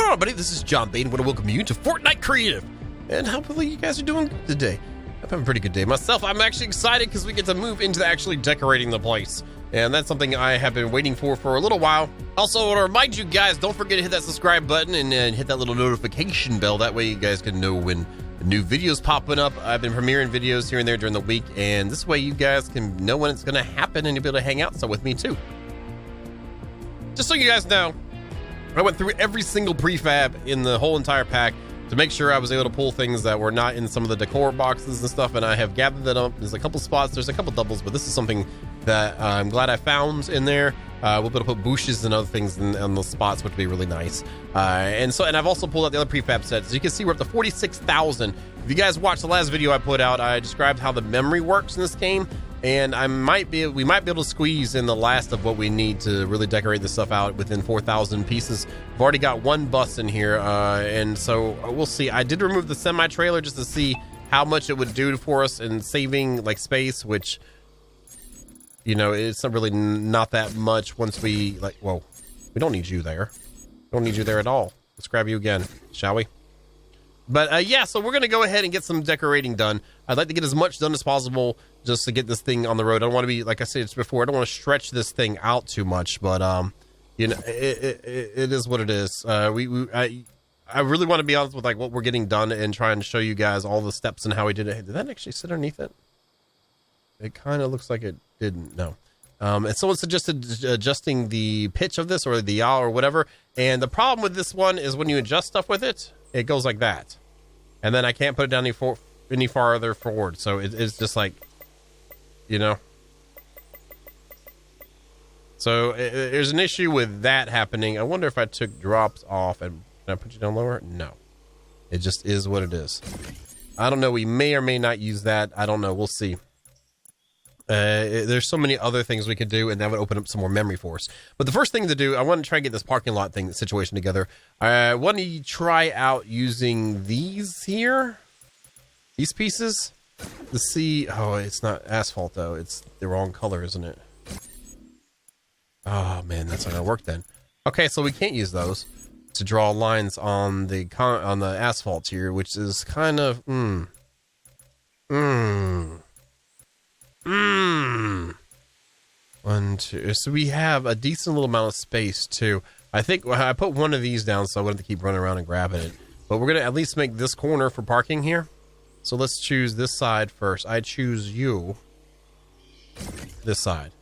on, everybody? This is John Bain. I want to welcome you to Fortnite Creative. And hopefully you guys are doing good today. I'm having a pretty good day myself. I'm actually excited because we get to move into actually decorating the place. And that's something I have been waiting for a little while. Also, I want to remind you guys, don't forget to hit that subscribe button and hit that little notification bell. That way you guys can know when new videos popping up. I've been premiering videos here and there during the week. And this way you guys can know when it's going to happen and you'll be able to hang out with me too. Just so you guys know, I went through every single prefab in the whole entire pack to make sure I was able to pull things that were not in some of the decor boxes and stuff, and I have gathered that up. There's a couple spots, there's a couple doubles, but this is something that I'm glad I found in there. We'll be able to put bushes and other things on those spots, which would be really nice. And I've also pulled out the other prefab sets. As you can see, we're up to 46,000. If you guys watched the last video I put out, I described how the memory works in this game. And we might be able to squeeze in the last of what we need to really decorate this stuff out within 4,000 pieces. I've already got one bus in here, and so we'll see. I did remove the semi-trailer just to see how much it would do for us in saving like space, which, you know, it's not really not that much once we whoa, we don't need you there. We don't need you there at all. Let's grab you again, shall we? But yeah, so we're going to go ahead and get some decorating done. I'd like to get as much done as possible just to get this thing on the road. I don't want to be, like I said before, I don't want to stretch this thing out too much, but you know, it is what it is. I really want to be honest with like what we're getting done and trying to show you guys all the steps and how we did it. Did that actually sit underneath it? It kind of looks like it didn't. No. And someone suggested adjusting the pitch of this or the yaw or whatever. And the problem with this one is when you adjust stuff with it, it goes like that. And then I can't put it down any farther forward. So it's just like, you know. So there's an issue with that happening. I wonder if I took drops off and can I put you down lower? No. It just is what it is. I don't know. We may or may not use that. I don't know. We'll see. There's so many other things we could do, and that would open up some more memory for us. But the first thing to do, I want to try and get this parking lot thing situation together. I want to try out using these here, these pieces, to see. Oh, it's not asphalt though; it's the wrong color, isn't it? Oh man, that's not gonna work then. Okay, so we can't use those to draw lines on the asphalt here, which is kind of One, two. So we have a decent little amount of space too. I think I put one of these down, so I wouldn't have to keep running around and grabbing it. But we're gonna at least make this corner for parking here. So let's choose this side first. I choose you. This side.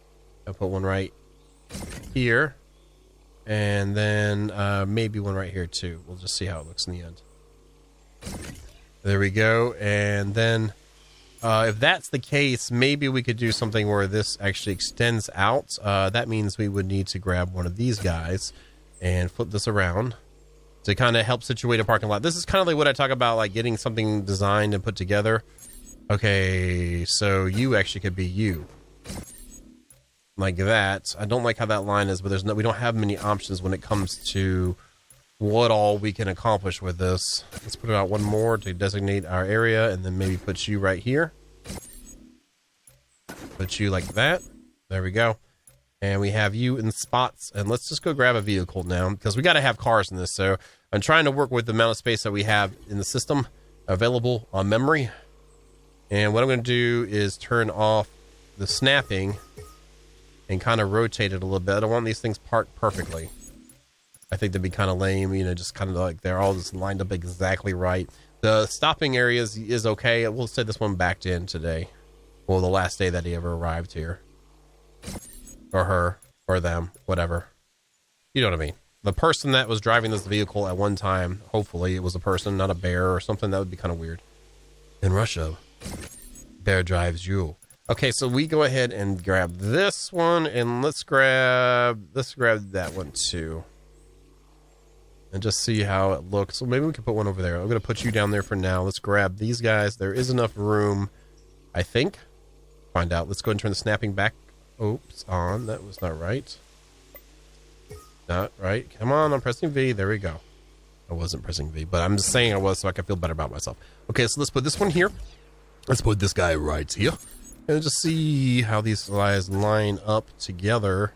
I put one right here, and then maybe one right here too. We'll just see how it looks in the end. There we go, and then. If that's the case, maybe we could do something where this actually extends out. That means we would need to grab one of these guys and flip this around to kind of help situate a parking lot. This is kind of like what I talk about, like getting something designed and put together. Okay, so you actually could be you. Like that. I don't like how that line is, but we don't have many options when it comes to what all we can accomplish with this. Let's put it out one more to designate our area, and then maybe put you right here. Put you like that. There we go. And we have you in spots. And let's just go grab a vehicle now, because we got to have cars in this. So I'm trying to work with the amount of space that we have in the system available on memory. And what I'm going to do is turn off the snapping and kind of rotate it a little bit. I don't want these things parked perfectly. I think that'd be kind of lame, you know, just kind of like they're all just lined up exactly right. The stopping areas is okay. We'll say this one backed in today. Well, the last day that he ever arrived here. Or her, or them, whatever. You know what I mean. The person that was driving this vehicle at one time, hopefully it was a person, not a bear or something. That would be kind of weird. In Russia, bear drives you. Okay, so we go ahead and grab this one, and let's grab that one too. And just see how it looks. So maybe we can put one over there. I'm going to put you down there for now. Let's grab these guys. There is enough room, I think. Find out. Let's go ahead and turn the snapping back. Oops, on. That was not right. Not right. Come on, I'm pressing V. There we go. I wasn't pressing V, but I'm just saying I was so I can feel better about myself. Okay, so let's put this one here. Let's put this guy right here. And just see how these guys line up together.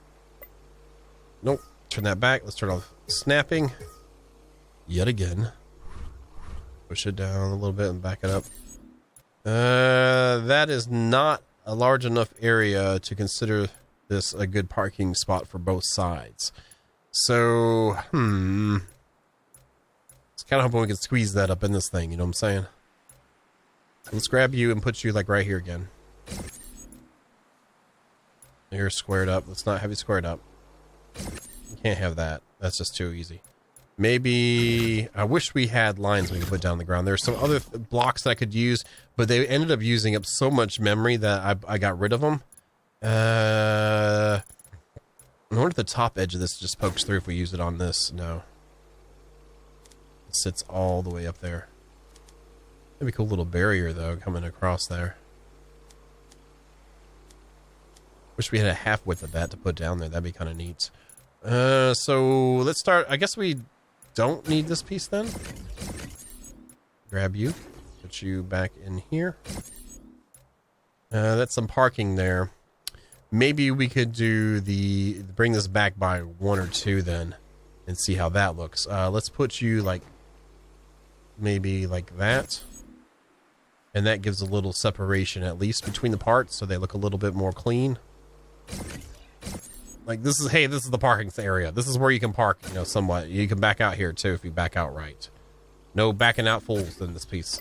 Nope. Turn that back. Let's turn off snapping. yet again. Push it down a little bit and back it up. That is not a large enough area to consider this a good parking spot for both sides. So, it's kind of hoping we can squeeze that up in this thing, you know what I'm saying? Let's grab you and put you like right here again. You're squared up. Let's not have you squared up. You can't have that. That's just too easy. Maybe, I wish we had lines we could put down the ground. There's some other blocks that I could use, but they ended up using up so much memory that I got rid of them. I wonder if the top edge of this just pokes through if we use it on this. No. It sits all the way up there. That'd be a cool little barrier, though, coming across there. Wish we had a half width of that to put down there. That'd be kind of neat. So let's start. I guess we don't need this piece then. Grab you. Put you back in here. That's some parking there. Maybe we could do bring this back by 1 or 2 then and see how that looks. Let's put you like maybe like that. And that gives a little separation at least between the parts so they look a little bit more clean. Like this is, hey, this is the parking area. This is where you can park, you know, somewhat. You can back out here too if you back out right. No backing out fools in this piece.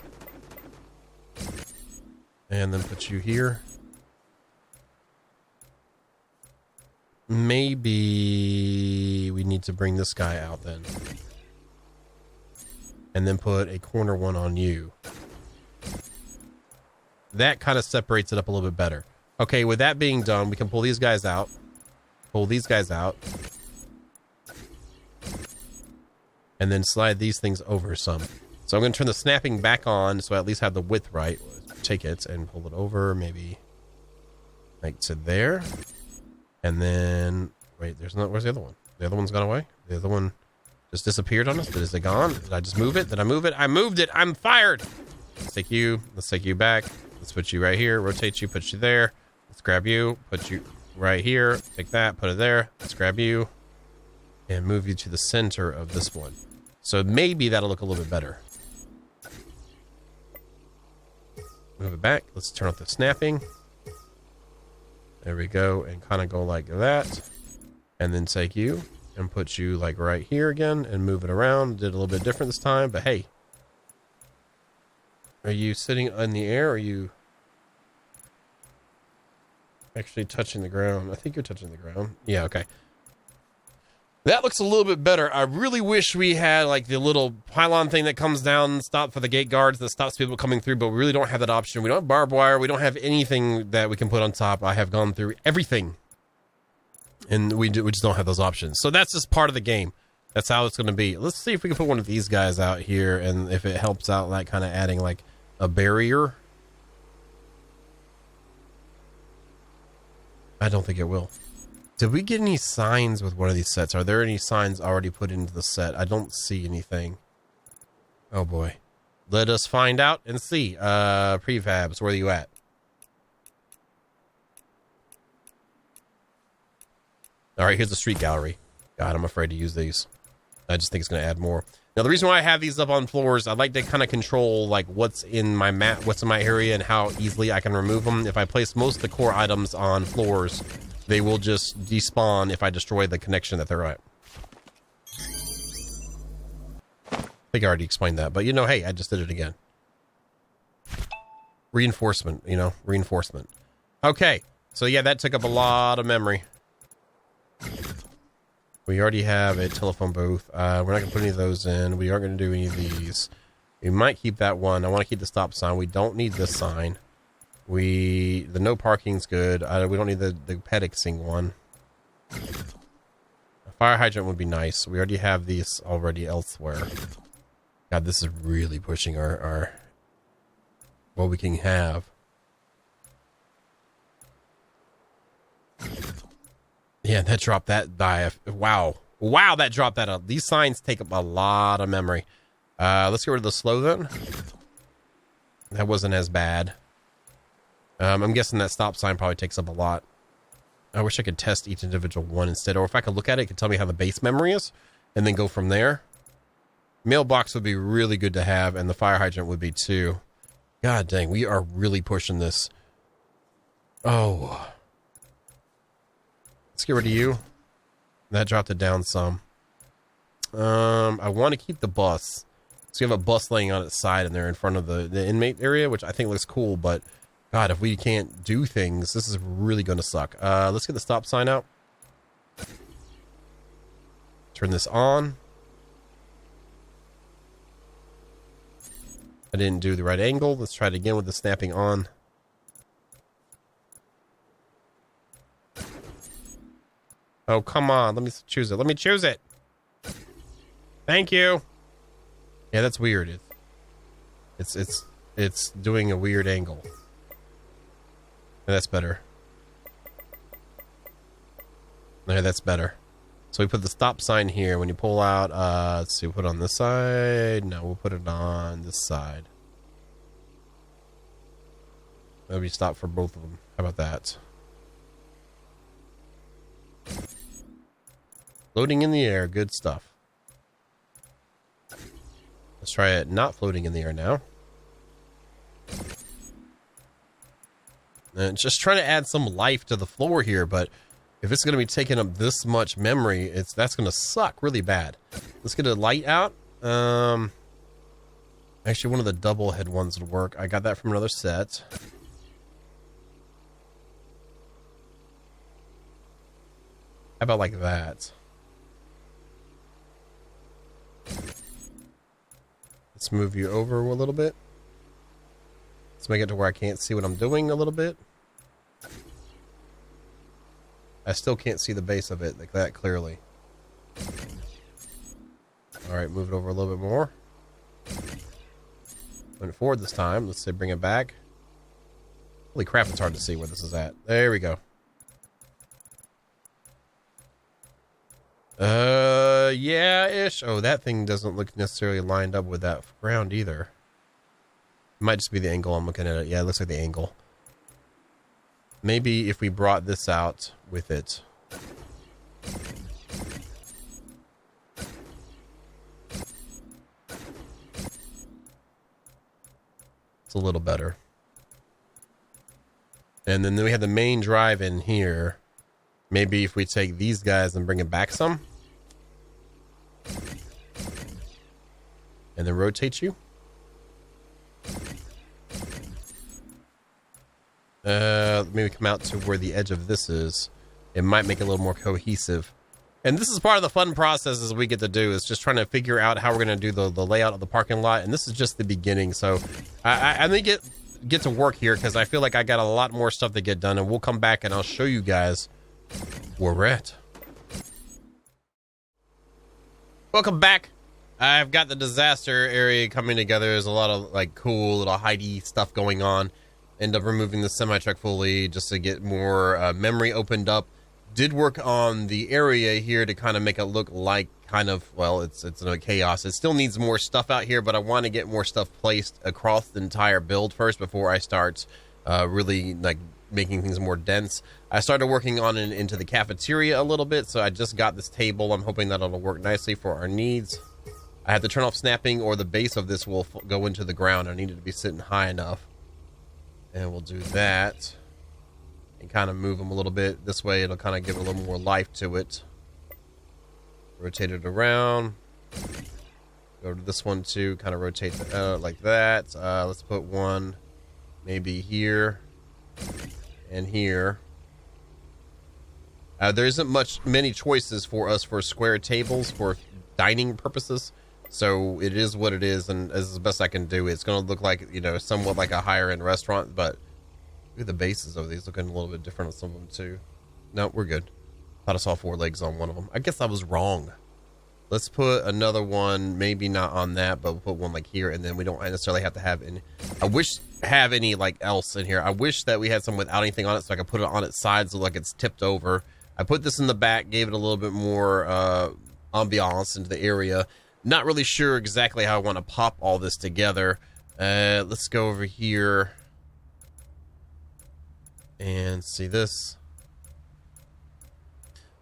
And then put you here. Maybe we need to bring this guy out then. And then put a corner one on you. That kind of separates it up a little bit better. Okay, with that being done, we can pull these guys out. Pull these guys out. And then slide these things over some. So I'm going to turn the snapping back on so I at least have the width right. Take it and pull it over maybe like to there. And then, wait, where's the other one? The other one's gone away? The other one just disappeared on us? Is it gone? Did I just move it? Did I move it? I moved it! I'm fired! Let's take you back. Let's put you right here, rotate you, put you there. Let's grab you, put you right here. Take that, put it there. Let's grab you and move you to the center of this one. So maybe that'll look a little bit better. Move it back. Let's turn off the snapping. There we go, and kind of go like that. And then take you and put you like right here again and move it around. Did a little bit different this time, but hey. Are you sitting in the air or are you actually touching the ground? I think you're touching the ground. Yeah, okay. That looks a little bit better. I really wish we had like the little pylon thing that comes down, stop for the gate guards that stops people coming through, but we really don't have that option. We don't have barbed wire. We don't have anything that we can put on top. I have gone through everything, and we just don't have those options. So that's just part of the game. That's how it's going to be. Let's see if we can put one of these guys out here, and if it helps out, like kind of adding like a barrier. I don't think it will. Did we get any signs with one of these sets? Are there any signs already put into the set? I don't see anything. Oh boy. Let us find out and see. Prefabs, where are you at? Alright, here's the street gallery. God, I'm afraid to use these. I just think it's going to add more. Now, the reason why I have these up on floors, I like to kind of control like what's in my map, what's in my area, and how easily I can remove them. If I place most of the core items on floors, they will just despawn if I destroy the connection that they're at. I think I already explained that, but you know, hey, I just did it again. Reinforcement, you know, reinforcement. Okay, so yeah, that took up a lot of memory. We already have a telephone booth. We're not going to put any of those in. We aren't going to do any of these. We might keep that one. I want to keep the stop sign. We don't need this sign. The no parking's good. We don't need the pedixing one. A fire hydrant would be nice. We already have these already elsewhere. God, this is really pushing our what we can have. Yeah, that dropped that by wow, that dropped that up. These signs take up a lot of memory. Let's get rid of the slow then. That wasn't as bad. I'm guessing that stop sign probably takes up a lot. I wish I could test each individual one instead, or if I could look at it, it could tell me how the base memory is, and then go from there. Mailbox would be really good to have, and the fire hydrant would be too. God dang, we are really pushing this. Oh. Let's get rid of you. That dropped it down some. I want to keep the bus. So you have a bus laying on its side in there in front of the inmate area, which I think looks cool, but God, if we can't do things, this is really going to suck. Let's get the stop sign out. Turn this on. I didn't do the right angle. Let's try it again with the snapping on. Oh, come on. Let me choose it. Let me choose it. Thank you. Yeah, that's weird. It's doing a weird angle. Yeah, that's better. There, that's better. So we put the stop sign here. When you pull out, let's see, we'll put it on this side. No, we'll put it on this side. Maybe stop for both of them. How about that? Floating in the air, good stuff. Let's try it not floating in the air now. And just trying to add some life to the floor here, but if it's going to be taking up this much memory, that's going to suck really bad. Let's get a light out. Actually, one of the double head ones would work. I got that from another set. How about like that? Let's move you over a little bit. Let's make it to where I can't see what I'm doing a little bit. I still can't see the base of it like that clearly. Alright, move it over a little bit more. Went forward this time. Let's say bring it back. Holy crap, it's hard to see where this is at. There we go. Yeah-ish. Oh, that thing doesn't look necessarily lined up with that ground either. It might just be the angle I'm looking at it. Yeah, it looks like the angle. Maybe if we brought this out with it. It's a little better. And then we have the main drive in here. Maybe if we take these guys and bring it back some. And then rotate you. Maybe come out to where the edge of this is. It might make it a little more cohesive. And this is part of the fun processes we get to do, is just trying to figure out how we're going to do the layout of the parking lot. And this is just the beginning. So I may get to work here because I feel like I got a lot more stuff to get done. And we'll come back and I'll show you guys where we're at. Welcome back. I've got the disaster area coming together. There's a lot of like cool little hidey stuff going on. End up removing the semi-truck fully just to get more memory opened up. Did work on the area here to kind of make it look like kind of, well, it's no chaos. It still needs more stuff out here, but I want to get more stuff placed across the entire build first before I start really like making things more dense. I started working on it into the cafeteria a little bit, so I just got this table. I'm hoping that it'll work nicely for our needs. I have to turn off snapping or the base of this will go into the ground. I need it to be sitting high enough. And we'll do that and kind of move them a little bit. This way it'll kind of give a little more life to it. Rotate it around. Go to this one too, kind of rotate like that. Let's put one maybe here and here. There isn't many choices for us for square tables for dining purposes. So it is what it is, and as the best I can do. It's going to look like, you know, somewhat like a higher end restaurant, but look at the bases of these looking a little bit different on some of them too. No, we're good. Thought I saw 4 legs on one of them. I guess I was wrong. Let's put another one, maybe not on that, but we'll put one like here, and then we don't necessarily have to have any. I wish have any like else in here. I wish that we had some without anything on it, so I could put it on its side so like it's tipped over. I put this in the back, gave it a little bit more ambiance into the area. Not really sure exactly how I want to pop all this together. Let's go over here and see this.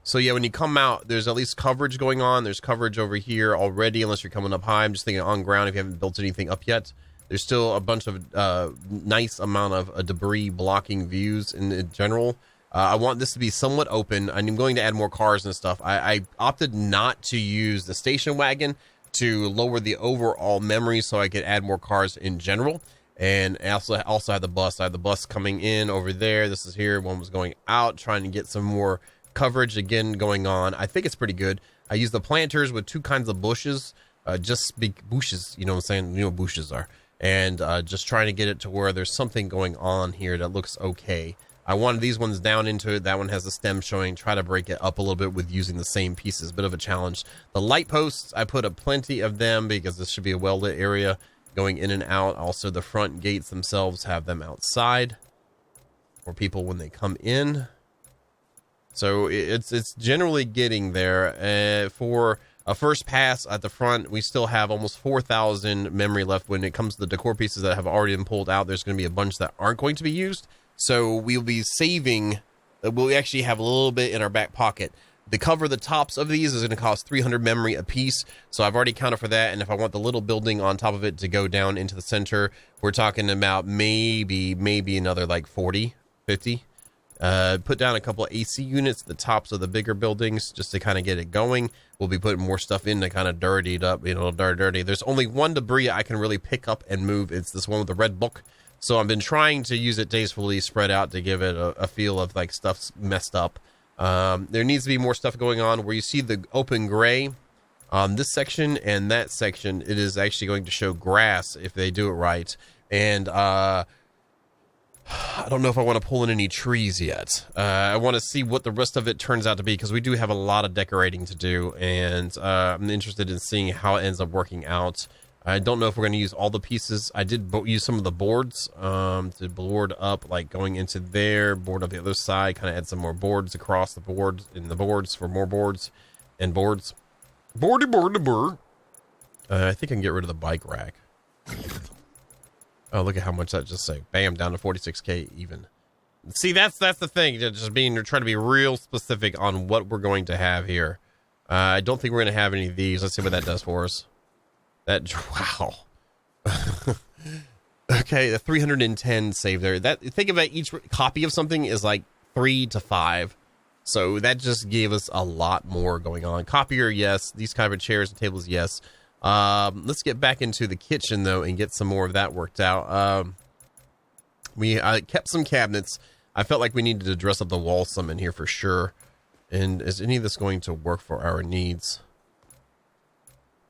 So yeah, when you come out, there's at least coverage going on. There's coverage over here already, unless you're coming up high. I'm just thinking on ground if you haven't built anything up yet. There's still a bunch of nice amount of debris blocking views in general. I want this to be somewhat open. I'm going to add more cars and stuff. I opted not to use the station wagon to lower the overall memory so I could add more cars in general. And I also had the bus. I had the bus coming in over there. This is here. One was going out, trying to get some more coverage again going on. I think it's pretty good. I use the planters with 2 kinds of bushes, just big bushes, you know what I'm saying? You know what bushes are. And just trying to get it to where there's something going on here that looks okay. I wanted these ones down into it. That one has the stem showing. Try to break it up a little bit with using the same pieces. Bit of a challenge. The light posts, I put up plenty of them because this should be a well-lit area going in and out. Also, the front gates themselves have them outside for people when they come in. So it's generally getting there. For a first pass at the front, we still have almost 4,000 memory left. When it comes to the decor pieces that have already been pulled out, there's going to be a bunch that aren't going to be used. So we'll be saving. We'll actually have a little bit in our back pocket. The cover the tops of these is going to cost 300 memory a piece. So I've already counted for that. And if I want the little building on top of it to go down into the center, we're talking about maybe another like 40, 50. Put down a couple of AC units at the tops of the bigger buildings just to kind of get it going. We'll be putting more stuff in to kind of dirty it up, dirty. There's only one debris I can really pick up and move. It's this one with the red book. So I've been trying to use it tastefully spread out to give it a feel of like stuff's messed up. There needs to be more stuff going on where you see the open gray on this section and that section. It is actually going to show grass if they do it right. And I don't know if I want to pull in any trees yet. I want to see what the rest of it turns out to be because we do have a lot of decorating to do, and I'm interested in seeing how it ends up working out. I don't know if we're going to use all the pieces. I did use some of the boards to board up, like going into there, board up the other side, kind of add some more boards across the boards, in the boards for more boards and boards. I think I can get rid of the bike rack. Oh, look at how much that just saved. Bam, down to 46K even. See, that's the thing. Just trying to be real specific on what we're going to have here. I don't think we're going to have any of these. Let's see what that does for us. Wow. Okay, the 310 save there. Think about each copy of something is like 3 to 5. So that just gave us a lot more going on. Copier, yes. These kind of chairs and tables, yes. Let's get back into the kitchen though and get some more of that worked out. I kept some cabinets. I felt like we needed to dress up the wall some in here for sure. And is any of this going to work for our needs?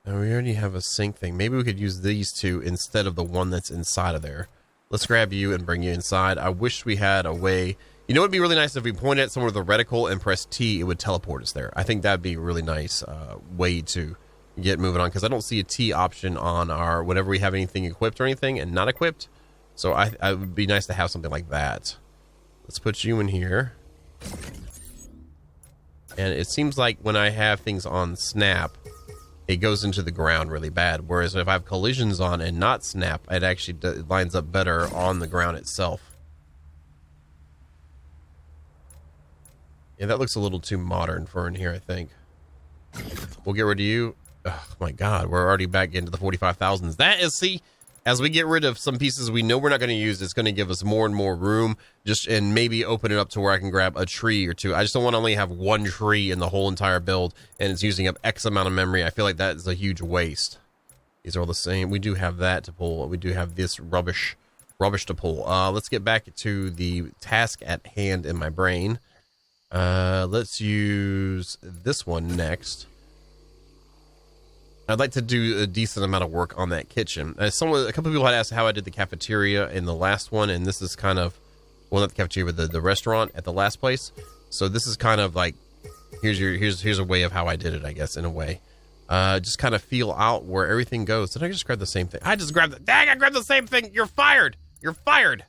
Now we already have a sink thing. Maybe we could use these two instead of the one that's inside of there. Let's grab you and bring you inside. I wish we had a way. You know, it'd be really nice if we pointed at somewhere with a reticle and press T, it would teleport us there. I think that'd be a really nice way to get moving on, because I don't see a T option on our whenever we have anything equipped or anything and not equipped. So I would be nice to have something like that. Let's put you in here. And it seems like when I have things on snap, it goes into the ground really bad. Whereas if I have collisions on and not snap, it actually lines up better on the ground itself. Yeah, that looks a little too modern for in here, I think. We'll get rid of you. Oh my God, we're already back into the 45,000s. That is, see, as we get rid of some pieces we know we're not going to use, it's going to give us more and more room, and maybe open it up to where I can grab a tree or two. I just don't want to only have one tree in the whole entire build, and it's using up X amount of memory. I feel like that is a huge waste. These are all the same. We do have that to pull. We do have this rubbish to pull. Let's get back to the task at hand in my brain. Let's use this one next. I'd like to do a decent amount of work on that kitchen. A couple of people had asked how I did the cafeteria in the last one, and this is kind of, well, not the cafeteria, but the restaurant at the last place. So this is kind of like, here's a way of how I did it, I guess, in a way. Just kind of feel out where everything goes. Did I just grab the same thing? I just grabbed the, dang, I grabbed the same thing. You're fired. You're fired.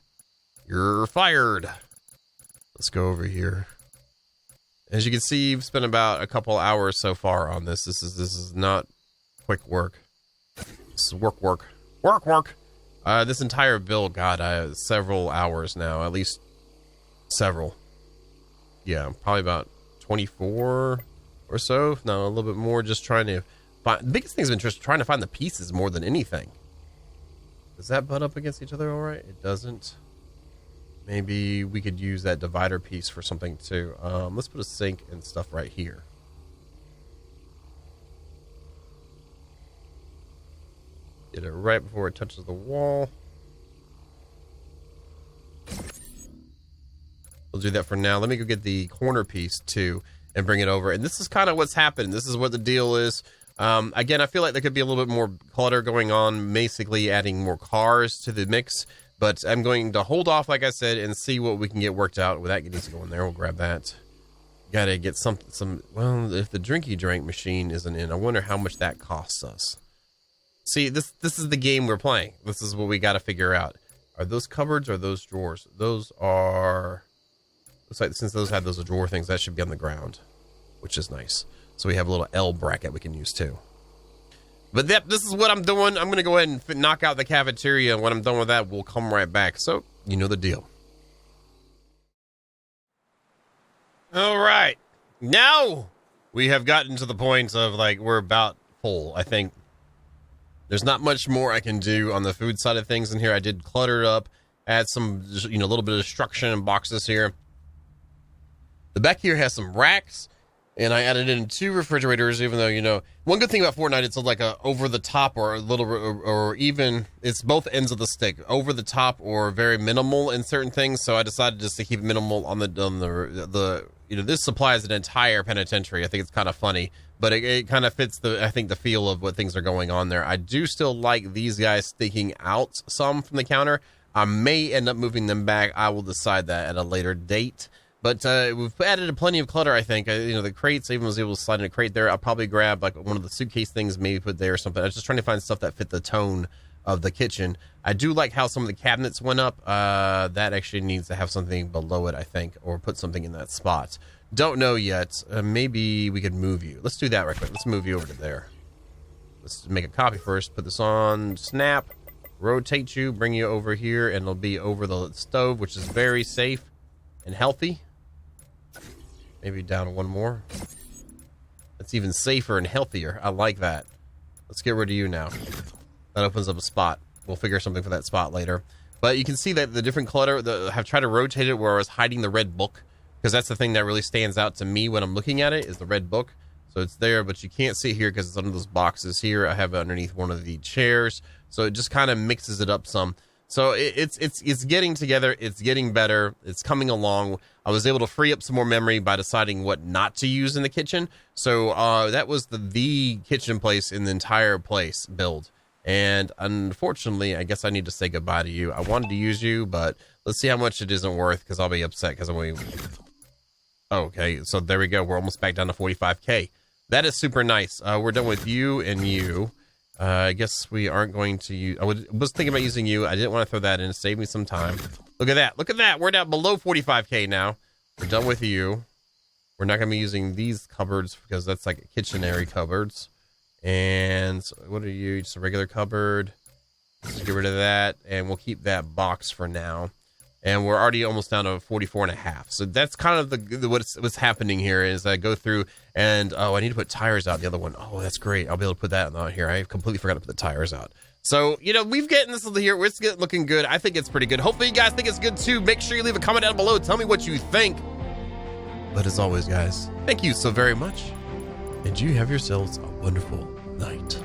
You're fired. Let's go over here. As you can see, you've spent about a couple hours so far on this. This is not quick work. This is work. This entire build got several hours now, at least several. Yeah, probably about 24 or so. No, a little bit more. Just trying to find, the biggest thing has been just trying to find the pieces more than anything. Does that butt up against each other all right? It doesn't. Maybe we could use that divider piece for something too. Let's put a sink and stuff right here. Get it right before it touches the wall. We'll do that for now. Let me go get the corner piece too and bring it over. And this is kind of what's happening. This is what the deal is. Again, I feel like there could be a little bit more clutter going on, basically adding more cars to the mix. But I'm going to hold off, like I said, and see what we can get worked out. Well, that needs to go in there. We'll grab that. Got to get some. Well, if the drinky drink machine isn't in, I wonder how much that costs us. See, this is the game we're playing. This is what we got to figure out. Are those cupboards or those drawers? Those are. Looks like since those have those drawer things, that should be on the ground, which is nice. So we have a little L bracket we can use too. But this is what I'm doing. I'm going to go ahead and knock out the cafeteria. And when I'm done with that, we'll come right back. So, you know the deal. All right. Now we have gotten to the point of, like, we're about full. I think there's not much more I can do on the food side of things in here. I did clutter it up, add some, a little bit of destruction in boxes here. The back here has some racks. And I added in 2 refrigerators, even though, one good thing about Fortnite, it's like a over the top or a little, or even, it's both ends of the stick, over the top or very minimal in certain things. So I decided just to keep it minimal on the this supplies an entire penitentiary. I think it's kind of funny, but it kind of fits the feel of what things are going on there. I do still like these guys sticking out some from the counter. I may end up moving them back. I will decide that at a later date. But we've added plenty of clutter, I think. The crates, I even was able to slide in a crate there. I'll probably grab like one of the suitcase things, maybe put there or something. I was just trying to find stuff that fit the tone of the kitchen. I do like how some of the cabinets went up. That actually needs to have something below it, I think, or put something in that spot. Don't know yet. Maybe we could move you. Let's do that right quick. Let's move you over to there. Let's make a copy first. Put this on. Snap. Rotate you. Bring you over here, and it'll be over the stove, which is very safe and healthy. Maybe down one more. That's even safer and healthier. I like that. Let's get rid of you now. That opens up a spot. We'll figure something for that spot later. But you can see that the different clutter, I've tried to rotate it where I was hiding the red book. Because that's the thing that really stands out to me when I'm looking at it, is the red book. So it's there, but you can't see it here because it's under those boxes here. I have it underneath one of the chairs. So it just kind of mixes it up some. So it's getting together. It's getting better. It's coming along. I was able to free up some more memory by deciding what not to use in the kitchen. So that was the kitchen place in the entire place build. And unfortunately, I guess I need to say goodbye to you. I wanted to use you, but let's see how much it isn't worth, because I'll be upset because I'm going to... Okay, so there we go. We're almost back down to 45K. That is super nice. We're done with you and you. I guess we aren't going to use... I was thinking about using you. I didn't want to throw that in. Save me some time. Look at that. Look at that. We're down below 45K now. We're done with you. We're not going to be using these cupboards because that's like kitchen area cupboards. And what are you? Just a regular cupboard. Let's get rid of that. And we'll keep that box for now. And we're already almost down to 44.5. So that's kind of what's happening here is I go through and, I need to put tires out. The other one. Oh, that's great. I'll be able to put that on here. I completely forgot to put the tires out. So, we've getting this here. It's looking good. I think it's pretty good. Hopefully you guys think it's good too. Make sure you leave a comment down below. Tell me what you think. But as always, guys, thank you so very much. And you have yourselves a wonderful night.